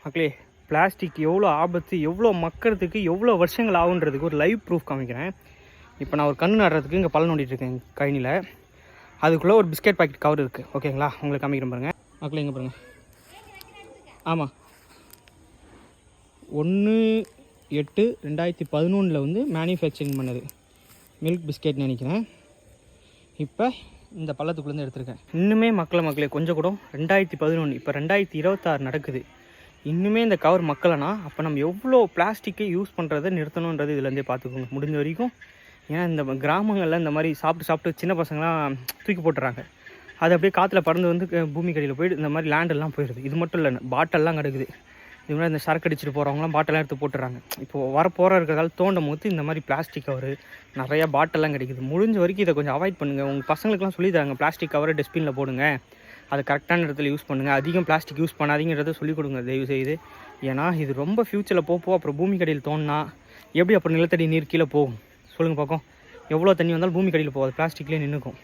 மக்களே, பிளாஸ்டிக் எவ்வளோ ஆபத்து, எவ்வளோ மக்கறதுக்கு எவ்வளோ வருஷங்கள் ஆகுன்றதுக்கு ஒரு லைவ் ப்ரூஃப் காமிக்கிறேன். இப்போ நான் ஒரு கன்று நடுறதுக்கு இங்கே பள்ளம் நோண்டிட்டு இருக்கேன் கழனியில். அதுக்குள்ளே ஒரு பிஸ்கெட் பாக்கெட் கவர் இருக்குது. ஓகேங்களா, உங்களுக்கு காமிக்கிறேன் பாருங்கள். மக்களே இங்கே பாருங்கள். ஆமாம், 1/8/2011 வந்து மேனுஃபேக்சரிங் பண்ணது மில்க் பிஸ்கெட்னு நினைக்கிறேன். இப்போ இந்த பள்ளத்துக்குள்ளேருந்து எடுத்திருக்கேன். இன்னுமே மக்களே கொஞ்சம் கூட 2011 இப்போ 2026 நடக்குது. இன்னுமே இந்த கவர் மக்கலைனா அப்போ நம்ம எவ்வளோ பிளாஸ்டிக்கை யூஸ் பண்ணுறதை நிறுத்தணுன்றது இதுலேருந்தே பார்த்துக்கோங்க முடிஞ்ச வரைக்கும். ஏன்னா இந்த கிராமங்களில் இந்த மாதிரி சாப்பிட்டு சின்ன பசங்களாம் தூக்கி போட்டுறாங்க. அது அப்படியே காற்றுல பறந்து வந்து பூமி கடியில் போய்ட்டு இந்த மாதிரி லேண்டெல்லாம் போயிடுது. இது மட்டும் இல்லை, பாட்டெல்லாம் கிடக்குது. இது மாதிரி இந்த சரக்கு அடிச்சுட்டு போகிறவங்களாம் பாட்டெல்லாம் எடுத்து போட்டுறாங்க. இப்போது வரப்போகிற இருக்கிறதால தோண்டும் போது இந்த மாதிரி பிளாஸ்டிக் கவர் நிறையா பாட்டெல்லாம் கிடைக்குது. முடிஞ்ச வரைக்கும் இதை கொஞ்சம் அவாய்ட் பண்ணுங்கள். உங்கள் பசங்களுக்குலாம் சொல்லி தராங்க, பிளாஸ்டிக் கவரை டஸ்ட்பினில் போடுங்க, அது கரெக்டான இடத்துல யூஸ் பண்ணுங்கள், அதிகம் பிளாஸ்டிக் யூஸ் பண்ணாதீங்கிறத சொல்லிக் கொடுங்க தயவு செய்து. ஏன்னா இது ரொம்ப ஃப்யூச்சரில் போக அப்புறம் பூமி கடியில் தோணுனா எப்படி அப்புறம் நிலத்தடி நீர் கீழே போகும் சொல்லுங்கள் பார்க்கும். எவ்வளோ தண்ணி வந்தாலும் பூமி கடியில் போகாது, பிளாஸ்டிக்லேயே நின்றுக்கும்.